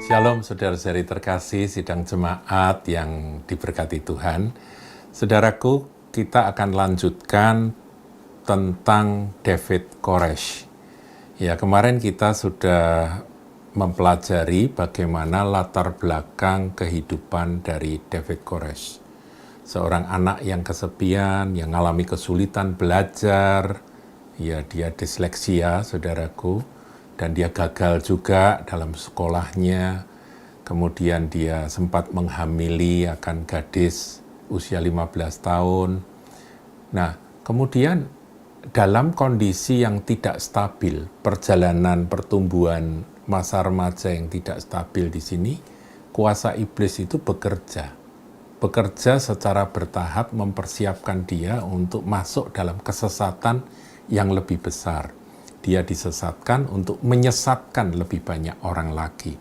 Shalom saudara-saudari terkasih, sidang jemaat yang diberkati Tuhan. Saudaraku, kita akan lanjutkan tentang David Koresh. Ya, kemarin kita sudah mempelajari bagaimana latar belakang kehidupan dari David Koresh. Seorang anak yang kesepian, yang mengalami kesulitan belajar, ya dia disleksia, saudaraku. Dan dia gagal juga dalam sekolahnya, kemudian dia sempat menghamili akan gadis usia 15 tahun. Nah, kemudian dalam kondisi yang tidak stabil, perjalanan pertumbuhan masa remaja yang tidak stabil di sini, kuasa iblis itu bekerja secara bertahap mempersiapkan dia untuk masuk dalam kesesatan yang lebih besar. Dia disesatkan untuk menyesatkan lebih banyak orang lagi.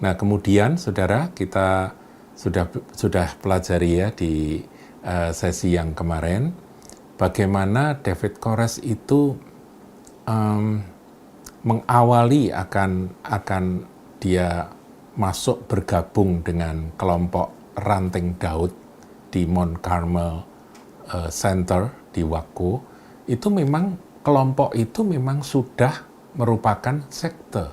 Nah, kemudian saudara, kita sudah pelajari ya di sesi yang kemarin bagaimana David Koresh itu mengawali akan dia masuk bergabung dengan kelompok Ranting Daud di Mount Carmel Center di Waco. Itu memang kelompok itu memang sudah merupakan sekte,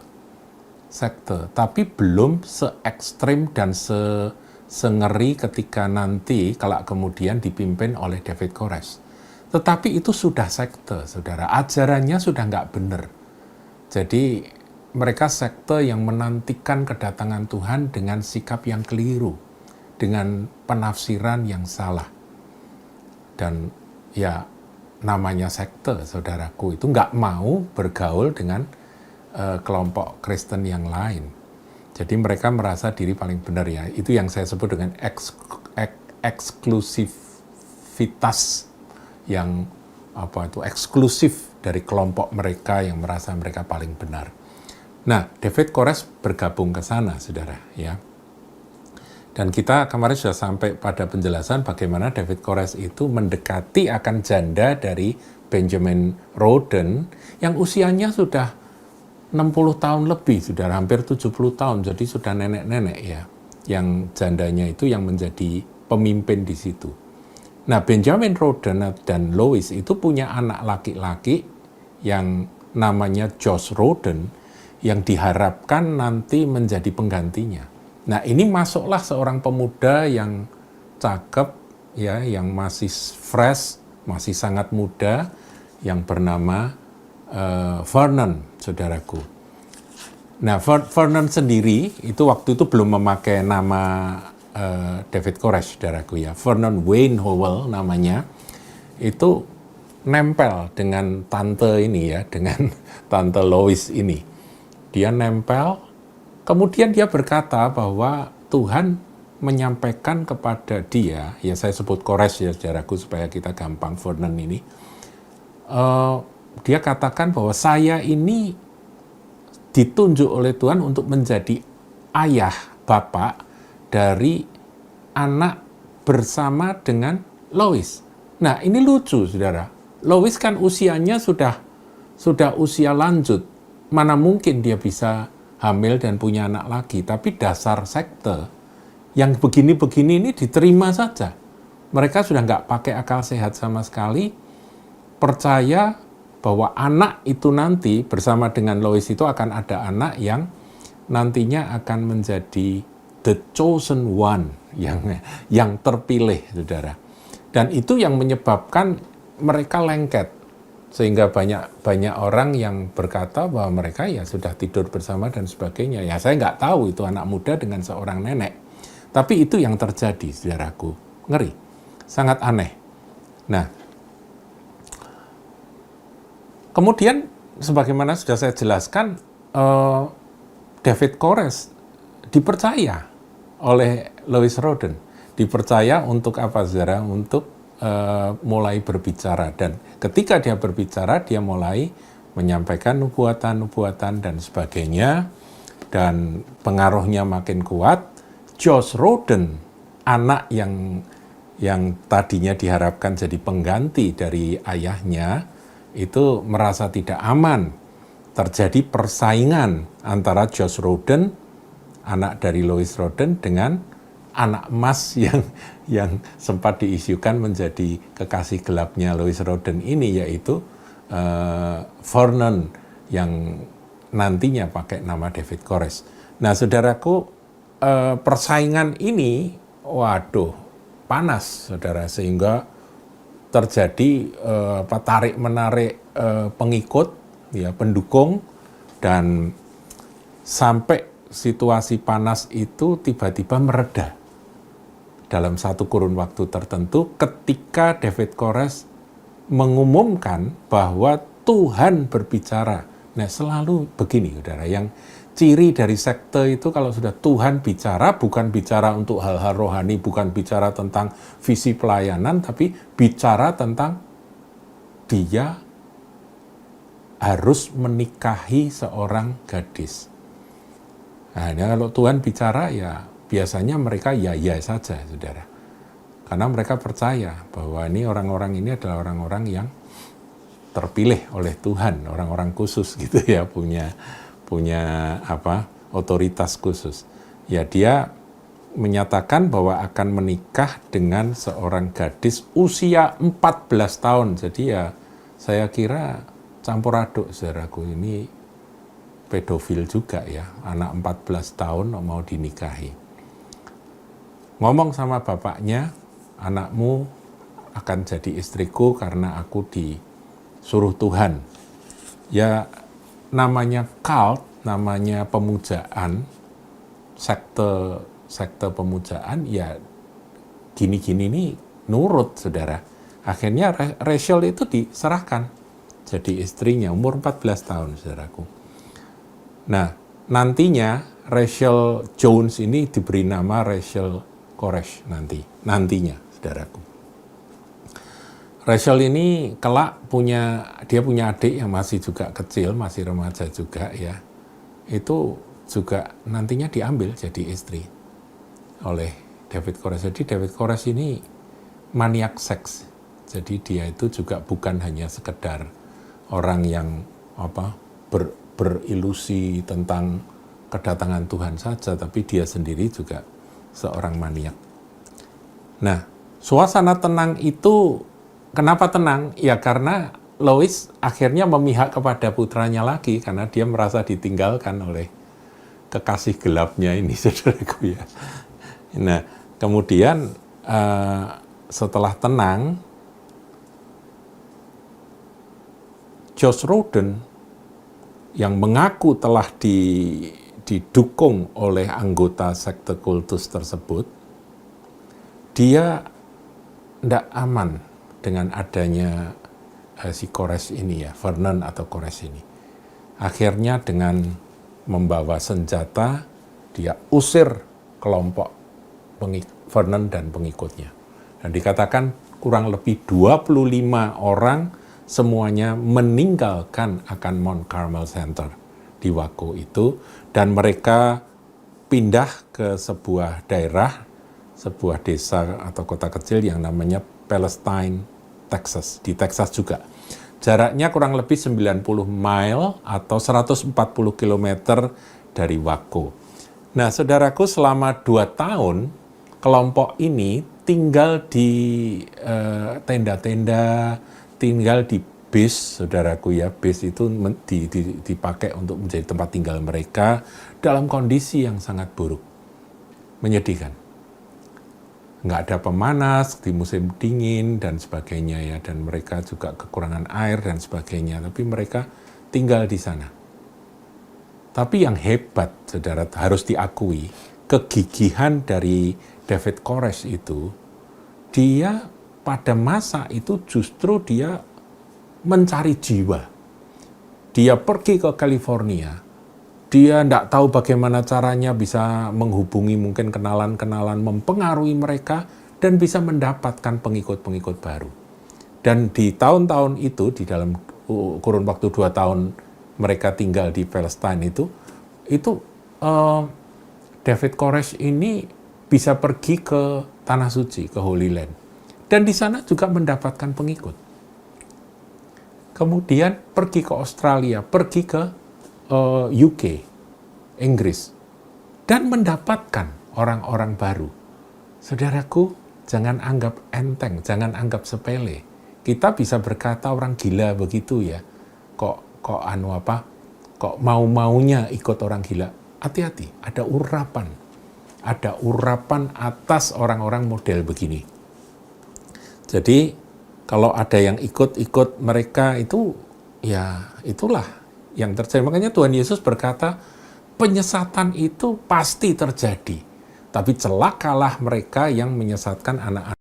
tapi belum se-ekstrim dan se-ngeri ketika nanti kalau kemudian dipimpin oleh David Koresh. Tetapi itu sudah sekte, saudara. Ajarannya sudah nggak benar. Jadi mereka sekte yang menantikan kedatangan Tuhan dengan sikap yang keliru, dengan penafsiran yang salah. Dan ya, namanya sekte, saudaraku, itu nggak mau bergaul dengan kelompok Kristen yang lain. Jadi mereka merasa diri paling benar ya. Itu yang saya sebut dengan eksklusivitas yang eksklusif dari kelompok mereka yang merasa mereka paling benar. Nah, David Koresh bergabung ke sana, saudara, ya. Dan kita kemarin sudah sampai pada penjelasan bagaimana David Koresh itu mendekati akan janda dari Benjamin Roden yang usianya sudah 60 tahun lebih, sudah hampir 70 tahun, jadi sudah nenek-nenek ya. Yang jandanya itu yang menjadi pemimpin di situ. Nah, Benjamin Roden dan Lois itu punya anak laki-laki yang namanya Josh Roden yang diharapkan nanti menjadi penggantinya. Nah, ini masuklah seorang pemuda yang cakep, ya, yang masih fresh, masih sangat muda, yang bernama Vernon, saudaraku. Nah, Vernon sendiri itu waktu itu belum memakai nama David Koresh, saudaraku ya. Vernon Wayne Howell namanya, itu nempel dengan tante ini ya, dengan tante Lois ini. Dia nempel. Kemudian dia berkata bahwa Tuhan menyampaikan kepada dia, ya saya sebut Koresh ya saudaraku supaya kita gampang, Vernon ini, dia katakan bahwa saya ini ditunjuk oleh Tuhan untuk menjadi ayah, bapak dari anak bersama dengan Lois. Nah, ini lucu, saudara. Lois kan usianya sudah usia lanjut. Mana mungkin dia bisa hamil dan punya anak lagi, tapi dasar sekte yang begini-begini ini diterima saja. Mereka sudah nggak pakai akal sehat sama sekali, percaya bahwa anak itu nanti bersama dengan Lois itu akan ada anak yang nantinya akan menjadi the chosen one, yang terpilih, saudara. Dan itu yang menyebabkan mereka lengket. Sehingga banyak orang yang berkata bahwa mereka ya sudah tidur bersama dan sebagainya. Ya saya nggak tahu itu anak muda dengan seorang nenek. Tapi itu yang terjadi, saudaraku. Ngeri. Sangat aneh. Nah, kemudian sebagaimana sudah saya jelaskan, David Koresh dipercaya oleh Lois Roden. Dipercaya untuk apa, saudara? Untuk mulai berbicara, dan ketika dia berbicara dia mulai menyampaikan nubuatan-nubuatan dan sebagainya, dan pengaruhnya makin kuat. Josh Roden, anak yang tadinya diharapkan jadi pengganti dari ayahnya, itu merasa tidak aman. Terjadi persaingan antara Josh Roden anak dari Louis Roden dengan anak emas yang sempat diisukan menjadi kekasih gelapnya Louis Roden ini, yaitu Vernon yang nantinya pakai nama David Koresh. Nah, saudaraku, persaingan ini, waduh, panas, saudara, sehingga terjadi tarik-menarik pengikut, ya, pendukung, dan sampai situasi panas itu tiba-tiba mereda dalam satu kurun waktu tertentu ketika David Koresh mengumumkan bahwa Tuhan berbicara. Nah, selalu begini, saudara, yang ciri dari sekte itu kalau sudah Tuhan bicara, bukan bicara untuk hal-hal rohani, bukan bicara tentang visi pelayanan, tapi bicara tentang dia harus menikahi seorang gadis. Nah, kalau Tuhan bicara, ya biasanya mereka ya saja, saudara. Karena mereka percaya bahwa ini orang-orang ini adalah orang-orang yang terpilih oleh Tuhan, orang-orang khusus gitu ya, punya otoritas khusus. Ya, dia menyatakan bahwa akan menikah dengan seorang gadis usia 14 tahun. Jadi ya saya kira campur aduk, saudaraku, ini pedofil juga ya, anak 14 tahun mau dinikahi. Ngomong sama bapaknya, anakmu akan jadi istriku karena aku disuruh Tuhan. Ya, namanya cult, namanya pemujaan, sekte pemujaan, ya gini-gini nih nurut, saudara. Akhirnya Rachel itu diserahkan jadi istrinya umur 14 tahun, saudaraku. Nah, nantinya Rachel Jones ini diberi nama Rachel Koresh nantinya, saudaraku. Rachel ini kelak punya adik yang masih juga kecil, masih remaja juga ya. Itu juga nantinya diambil jadi istri oleh David Koresh. Jadi David Koresh ini maniak seks. Jadi dia itu juga bukan hanya sekedar orang yang berilusi tentang kedatangan Tuhan saja, tapi dia sendiri juga seorang maniak. Nah, suasana tenang itu, kenapa tenang? Ya karena Louis akhirnya memihak kepada putranya lagi, karena dia merasa ditinggalkan oleh kekasih gelapnya ini, saudaraku ya. Nah, kemudian setelah tenang, Josh Roden yang mengaku telah didukung oleh anggota sekte kultus tersebut, dia tidak aman dengan adanya si Koresh ini ya, Vernon atau Koresh ini. Akhirnya dengan membawa senjata, dia usir kelompok Vernon dan pengikutnya. Dan dikatakan kurang lebih 25 orang semuanya meninggalkan akan Mount Carmel Center di Waco itu, dan mereka pindah ke sebuah daerah, sebuah desa atau kota kecil yang namanya Palestine, Texas, di Texas juga. Jaraknya kurang lebih 90 mile atau 140 km dari Waco. Nah, saudaraku, selama 2 tahun, kelompok ini tinggal di tenda-tenda, tinggal di base, saudaraku ya. Base itu dipakai untuk menjadi tempat tinggal mereka dalam kondisi yang sangat buruk, menyedihkan. Nggak ada pemanas di musim dingin dan sebagainya ya, dan mereka juga kekurangan air dan sebagainya, tapi mereka tinggal di sana. Tapi yang hebat, saudara, harus diakui, kegigihan dari David Koresh itu, dia pada masa itu justru dia mencari jiwa. Dia pergi ke California. Dia tidak tahu bagaimana caranya bisa menghubungi mungkin kenalan-kenalan, mempengaruhi mereka, dan bisa mendapatkan pengikut-pengikut baru. Dan di tahun-tahun itu, di dalam kurun waktu 2 tahun mereka tinggal di Palestine itu David Koresh ini bisa pergi ke Tanah Suci, ke Holy Land. Dan di sana juga mendapatkan pengikut. Kemudian pergi ke Australia, pergi ke UK, Inggris. dan mendapatkan orang-orang baru. Saudaraku, jangan anggap enteng, jangan anggap sepele. Kita bisa berkata orang gila begitu ya. Kok mau-maunya ikut orang gila. Hati-hati, ada urapan. Ada urapan atas orang-orang model begini. Jadi, kalau ada yang ikut-ikut mereka itu, ya itulah yang terjadi. Makanya Tuhan Yesus berkata, penyesatan itu pasti terjadi. Tapi celakalah mereka yang menyesatkan anak-anak.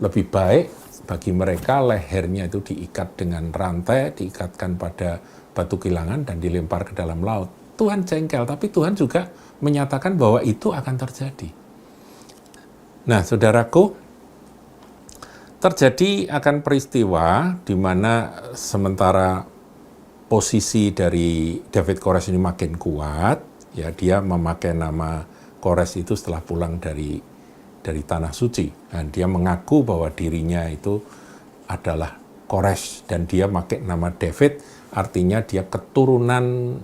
Lebih baik bagi mereka lehernya itu diikat dengan rantai, diikatkan pada batu kilangan dan dilempar ke dalam laut. Tuhan jengkel, tapi Tuhan juga menyatakan bahwa itu akan terjadi. Nah, saudaraku, terjadi akan peristiwa di mana sementara posisi dari David Kores ini makin kuat, ya dia memakai nama Kores itu setelah pulang dari tanah suci. Dan dia mengaku bahwa dirinya itu adalah Kores dan dia pakai nama David, artinya dia keturunan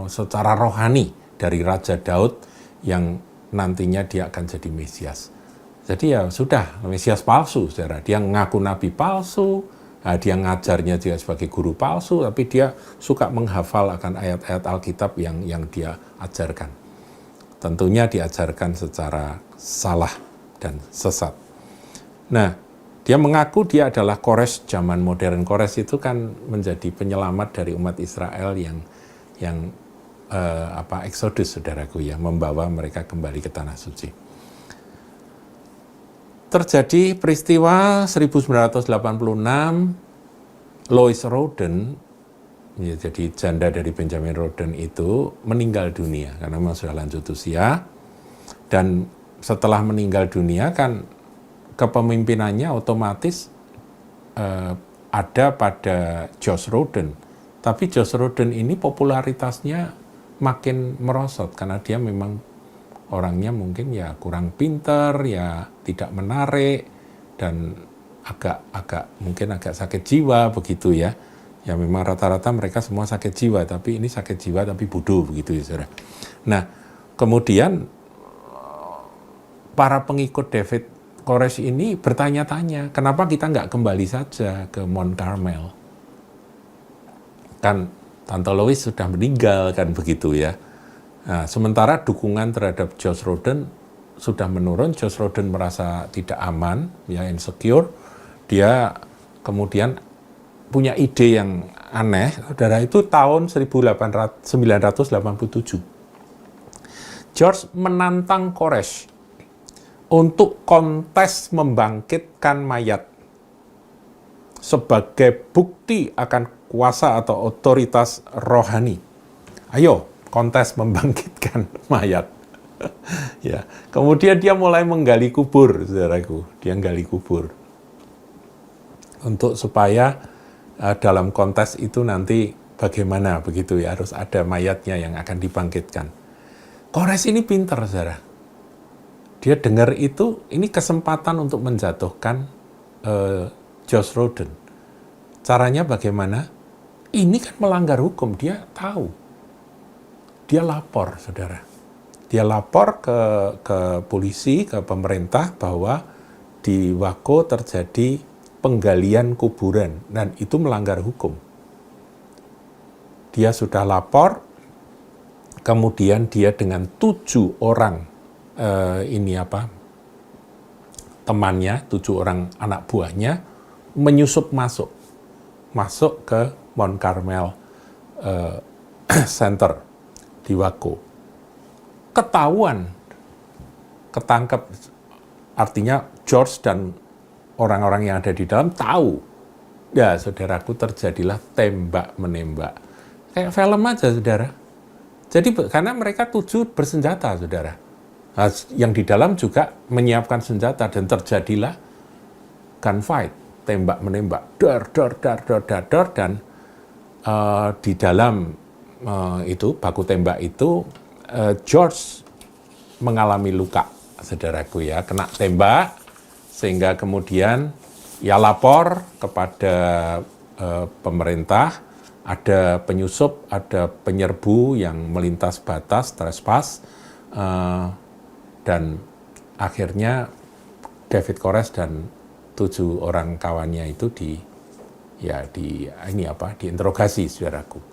secara rohani dari Raja Daud yang nantinya dia akan jadi Mesias. Jadi ya sudah, Mesias palsu, saudara. Dia ngaku nabi palsu, dia ngajarnya juga sebagai guru palsu, tapi dia suka menghafal akan ayat-ayat Alkitab yang dia ajarkan. Tentunya diajarkan secara salah dan sesat. Nah, dia mengaku dia adalah Kores zaman modern. Kores itu kan menjadi penyelamat dari umat Israel yang Exodus, saudaraku, ya, membawa mereka kembali ke tanah suci. Terjadi peristiwa 1986, Lois Roden, ya, jadi janda dari Benjamin Roden itu meninggal dunia karena memang sudah lanjut usia. Dan setelah meninggal dunia kan kepemimpinannya otomatis ada pada Josh Roden. Tapi Josh Roden ini popularitasnya makin merosot karena dia memang orangnya mungkin ya kurang pinter, ya tidak menarik, dan mungkin agak sakit jiwa begitu ya. Ya memang rata-rata mereka semua sakit jiwa, tapi ini sakit jiwa tapi bodoh begitu ya, saudara. Nah, kemudian para pengikut David Kores ini bertanya-tanya, kenapa kita nggak kembali saja ke Mount Carmel? Kan Tante Lois sudah meninggal, kan begitu ya. Nah, sementara dukungan terhadap Josh Roden sudah menurun. Josh Roden merasa tidak aman, ya, insecure. Dia kemudian punya ide yang aneh, saudara. Itu tahun 1987. George menantang Kores untuk kontes membangkitkan mayat sebagai bukti akan kuasa atau otoritas rohani. Ayo, kontes membangkitkan mayat. Ya, kemudian dia mulai menggali kubur, saudaraku. Dia gali kubur untuk supaya dalam kontes itu nanti bagaimana begitu ya, harus ada mayatnya yang akan dibangkitkan. Kores ini pintar, saudara. Dia dengar itu, ini kesempatan untuk menjatuhkan Josh Roden. Caranya bagaimana? Ini kan melanggar hukum, dia tahu. Dia lapor, saudara. Dia lapor ke polisi, ke pemerintah bahwa di Waco terjadi penggalian kuburan dan itu melanggar hukum. Dia sudah lapor, kemudian dia dengan 7 orang temannya, 7 orang anak buahnya menyusup masuk ke Mount Carmel Center di Waco. Ketahuan, ketangkep, artinya George dan orang-orang yang ada di dalam tahu. Ya, saudaraku, terjadilah tembak-menembak. Kayak film aja, saudara. Jadi, karena mereka 7 bersenjata, saudara. Nah, yang di dalam juga menyiapkan senjata dan terjadilah gunfight, tembak-menembak, dar, dan di dalam itu, baku tembak itu, George mengalami luka, saudaraku ya, kena tembak, sehingga kemudian ia lapor kepada pemerintah Ada penyusup, ada penyerbu yang melintas batas, trespass, dan akhirnya David Koresh dan 7 orang kawannya itu diinterogasi, saudaraku.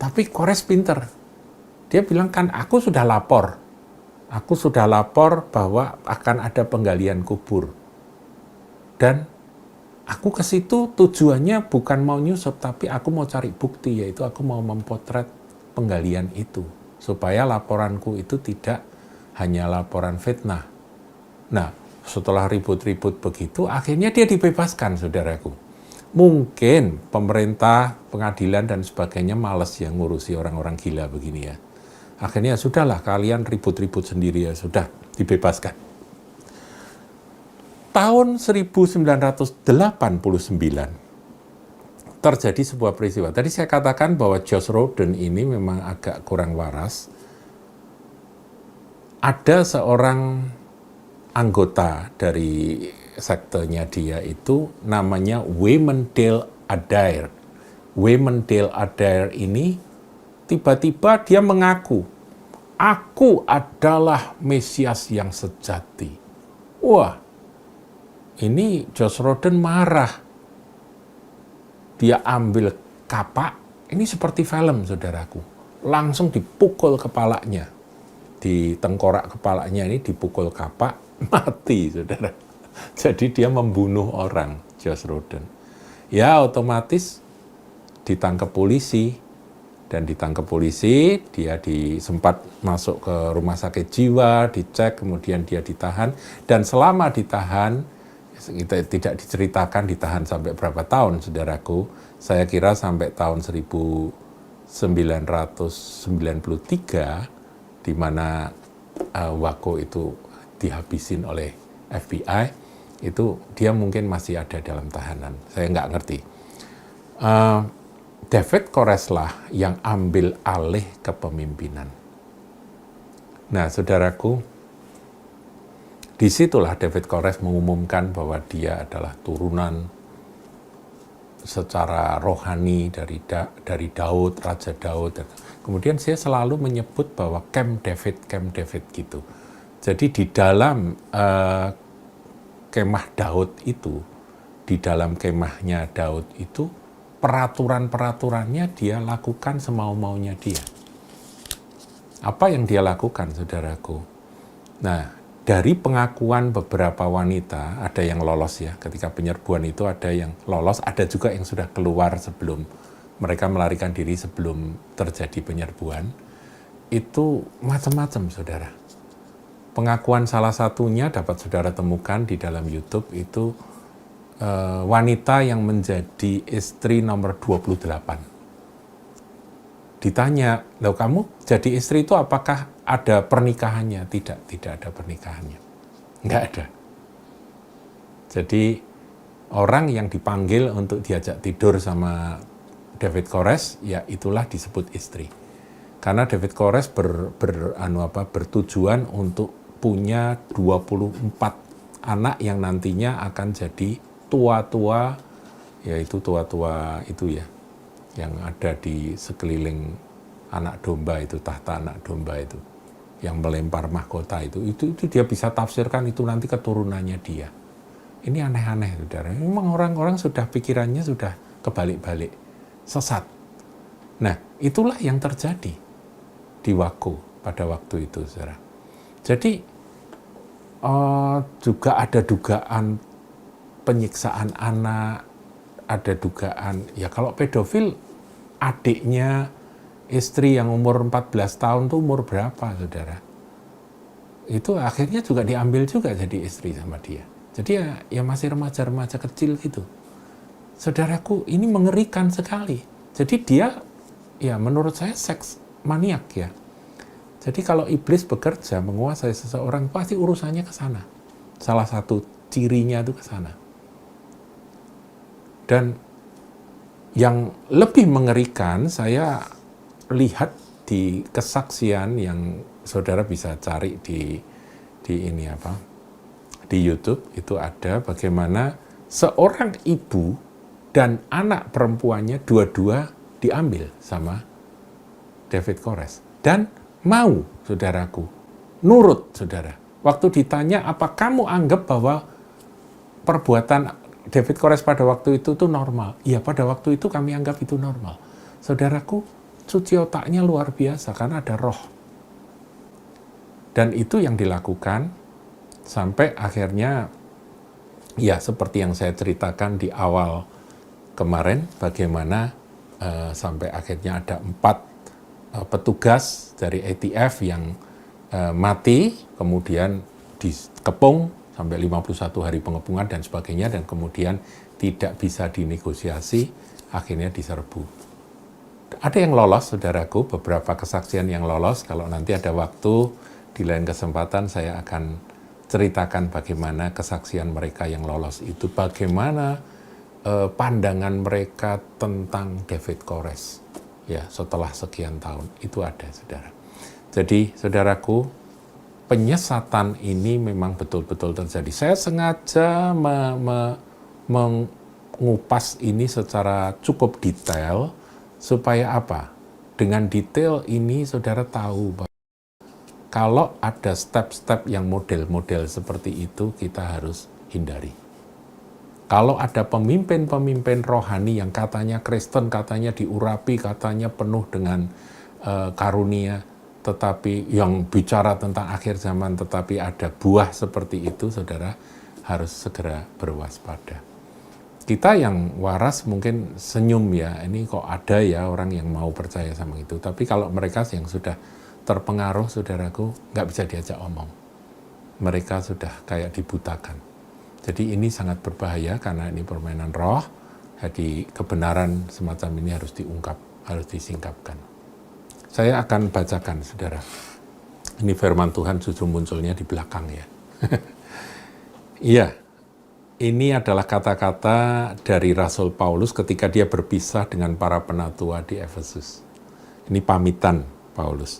Tapi Koresh pinter. Dia bilang, kan aku sudah lapor. Aku sudah lapor bahwa akan ada penggalian kubur. Dan aku ke situ tujuannya bukan mau nyusup, tapi aku mau cari bukti, yaitu aku mau mempotret penggalian itu. Supaya laporanku itu tidak hanya laporan fitnah. Nah, setelah ribut-ribut begitu, akhirnya dia dibebaskan, saudaraku. Mungkin pemerintah, pengadilan, dan sebagainya males ya ngurusi orang-orang gila begini ya. Akhirnya sudahlah, kalian ribut-ribut sendiri ya, sudah dibebaskan. Tahun 1989 terjadi sebuah peristiwa. Tadi saya katakan bahwa Josh Roden ini memang agak kurang waras. Ada seorang anggota dari sektenya dia itu namanya Wemendale Adair. Wemendale Adair ini tiba-tiba dia mengaku, aku adalah Mesias yang sejati. Wah, ini Josh Roden marah. Dia ambil kapak, ini seperti film, saudaraku. Langsung dipukul kepalanya. Di tengkorak kepalanya ini dipukul kapak, mati, saudara. Jadi dia membunuh orang, Josh Roden. Ya, otomatis ditangkap polisi. Dan ditangkap polisi, dia sempat masuk ke rumah sakit jiwa, dicek, kemudian dia ditahan. Dan selama ditahan, tidak diceritakan ditahan sampai berapa tahun, saudaraku. Saya kira sampai tahun 1993, di mana Waco itu dihabisin oleh FBI, itu dia mungkin masih ada dalam tahanan. Saya nggak ngerti. David Koresh lah yang ambil alih kepemimpinan. Nah, saudaraku, disitulah David Koresh mengumumkan bahwa dia adalah turunan secara rohani dari Daud, Raja Daud. Kemudian saya selalu menyebut bahwa Camp David gitu. Jadi di dalam kemah Daud itu, di dalam kemahnya Daud itu, peraturan-peraturannya dia lakukan semau-maunya dia. Apa yang dia lakukan, saudaraku? Nah, dari pengakuan beberapa wanita, ada yang lolos ya, ketika penyerbuan itu ada yang lolos, ada juga yang sudah keluar sebelum mereka melarikan diri sebelum terjadi penyerbuan. Itu macam-macam, saudara. Pengakuan salah satunya dapat saudara temukan di dalam YouTube itu wanita yang menjadi istri nomor 28. Ditanya, loh kamu jadi istri itu apakah ada pernikahannya? Tidak ada pernikahannya. Nggak ada. Jadi orang yang dipanggil untuk diajak tidur sama David Koresh, ya itulah disebut istri. Karena David Koresh bertujuan untuk punya 24 anak yang nantinya akan jadi tua-tua, yaitu tua-tua itu ya, yang ada di sekeliling anak domba itu, tahta anak domba itu, yang melempar mahkota itu dia bisa tafsirkan itu nanti keturunannya dia. Ini aneh-aneh, saudara. Memang orang-orang sudah pikirannya sudah kebalik-balik, sesat. Nah, itulah yang terjadi di Waco pada waktu itu, saudara. Jadi juga ada dugaan penyiksaan anak, ada dugaan, ya kalau pedofil, adiknya istri yang umur 14 tahun tuh umur berapa, saudara? Itu akhirnya juga diambil juga jadi istri sama dia. Jadi ya masih remaja-remaja kecil gitu. Saudaraku, ini mengerikan sekali. Jadi dia, ya menurut saya seks maniak ya. Jadi kalau iblis bekerja menguasai seseorang, pasti urusannya ke sana. Salah satu cirinya itu ke sana. Dan yang lebih mengerikan saya lihat di kesaksian yang saudara bisa cari di YouTube, itu ada bagaimana seorang ibu dan anak perempuannya dua-dua diambil sama David Kores. Dan mau, saudaraku, nurut, saudara. Waktu ditanya, apa kamu anggap bahwa perbuatan David Kores pada waktu itu tuh normal? Iya, pada waktu itu kami anggap itu normal. Saudaraku, cuci otaknya luar biasa karena ada roh. Dan itu yang dilakukan sampai akhirnya, ya seperti yang saya ceritakan di awal kemarin, bagaimana sampai akhirnya ada 4 petugas dari ATF yang mati, kemudian dikepung sampai 51 hari pengepungan dan sebagainya, dan kemudian tidak bisa dinegosiasi, akhirnya diserbu. Ada yang lolos, saudaraku, beberapa kesaksian yang lolos. Kalau nanti ada waktu, di lain kesempatan saya akan ceritakan bagaimana kesaksian mereka yang lolos itu, bagaimana pandangan mereka tentang David Kores. Ya, setelah sekian tahun, itu ada, saudara. Jadi, saudaraku, penyesatan ini memang betul-betul terjadi. Saya sengaja mengupas ini secara cukup detail, supaya apa? Dengan detail ini saudara tahu bahwa kalau ada step-step yang model-model seperti itu, kita harus hindari. Kalau ada pemimpin-pemimpin rohani yang katanya Kristen, katanya diurapi, katanya penuh dengan karunia, tetapi yang bicara tentang akhir zaman, tetapi ada buah seperti itu, saudara harus segera berwaspada. Kita yang waras mungkin senyum ya, ini kok ada ya orang yang mau percaya sama itu. Tapi kalau mereka yang sudah terpengaruh, saudaraku, nggak bisa diajak omong. Mereka sudah kayak dibutakan. Jadi ini sangat berbahaya karena ini permainan roh. Jadi kebenaran semacam ini harus diungkap, harus disingkapkan. Saya akan bacakan, saudara. Ini firman Tuhan justru munculnya di belakang ya. Iya. Ini adalah kata-kata dari Rasul Paulus ketika dia berpisah dengan para penatua di Efesus. Ini pamitan Paulus.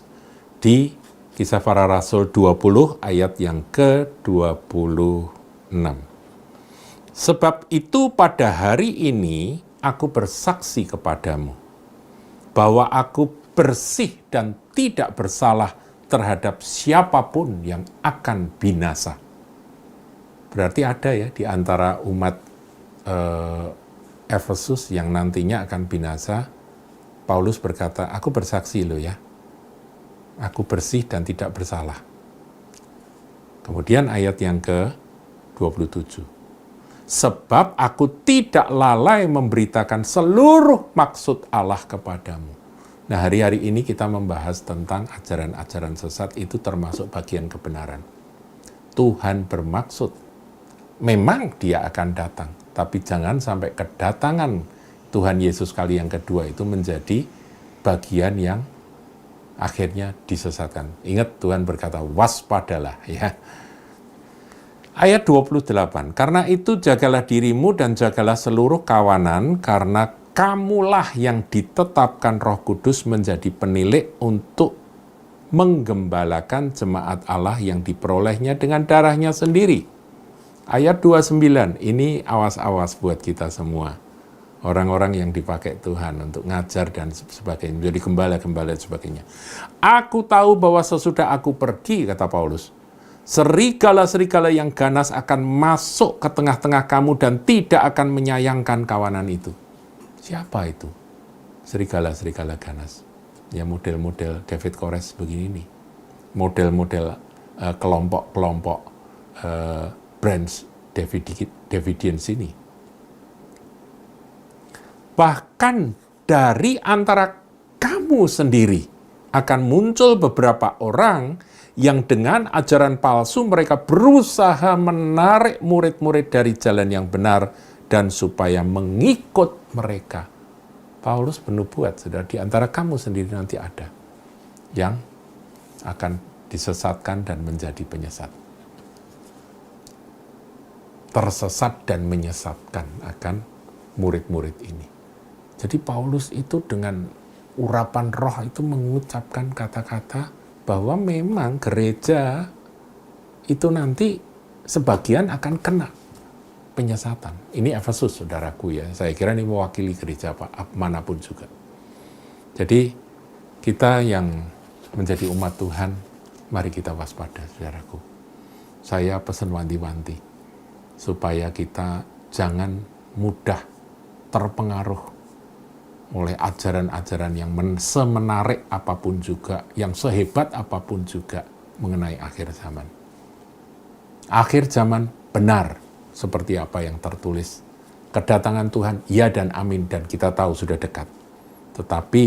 Di Kisah Para Rasul 20 ayat yang ke-26. Sebab itu pada hari ini aku bersaksi kepadamu bahwa aku bersih dan tidak bersalah terhadap siapapun yang akan binasa. Berarti ada ya di antara umat Efesus yang nantinya akan binasa. Paulus berkata, aku bersaksi loh ya, aku bersih dan tidak bersalah. Kemudian ayat yang ke-27. Sebab aku tidak lalai memberitakan seluruh maksud Allah kepadamu. Nah, hari-hari ini kita membahas tentang ajaran-ajaran sesat, itu termasuk bagian kebenaran. Tuhan bermaksud, memang dia akan datang, tapi jangan sampai kedatangan Tuhan Yesus kali yang kedua itu menjadi bagian yang akhirnya disesatkan. Ingat Tuhan berkata, waspadalah ya. Ayat 28, karena itu jagalah dirimu dan jagalah seluruh kawanan, karena kamulah yang ditetapkan Roh Kudus menjadi penilik untuk menggembalakan jemaat Allah yang diperolehnya dengan darahnya sendiri. Ayat 29, ini awas-awas buat kita semua. Orang-orang yang dipakai Tuhan untuk ngajar dan sebagainya, menjadi gembala-gembala dan sebagainya. Aku tahu bahwa sesudah aku pergi, kata Paulus, serigala-serigala yang ganas akan masuk ke tengah-tengah kamu dan tidak akan menyayangkan kawanan itu. Siapa itu? Serigala-serigala ganas. Ya model-model David Kores begini nih. Model-model kelompok-kelompok branch Davidians ini. Bahkan dari antara kamu sendiri akan muncul beberapa orang yang dengan ajaran palsu mereka berusaha menarik murid-murid dari jalan yang benar dan supaya mengikut mereka. Paulus bernubuat, saudara, di antara kamu sendiri nanti ada yang akan disesatkan dan menjadi penyesat. Tersesat dan menyesatkan akan murid-murid ini. Jadi Paulus itu dengan urapan roh itu mengucapkan kata-kata bahwa memang gereja itu nanti sebagian akan kena penyesatan. Ini Efesus, saudaraku ya. Saya kira ini mewakili gereja manapun juga. Jadi kita yang menjadi umat Tuhan, mari kita waspada, saudaraku. Saya pesan wanti-wanti, supaya kita jangan mudah terpengaruh oleh ajaran-ajaran yang semenarik apapun juga, yang sehebat apapun juga mengenai akhir zaman. Akhir zaman benar seperti apa yang tertulis. Kedatangan Tuhan, ya dan amin, dan kita tahu sudah dekat. Tetapi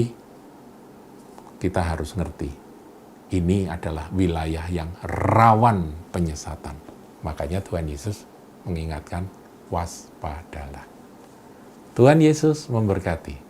kita harus ngerti, ini adalah wilayah yang rawan penyesatan. Makanya Tuhan Yesus mengingatkan, waspadalah. Tuhan Yesus memberkati.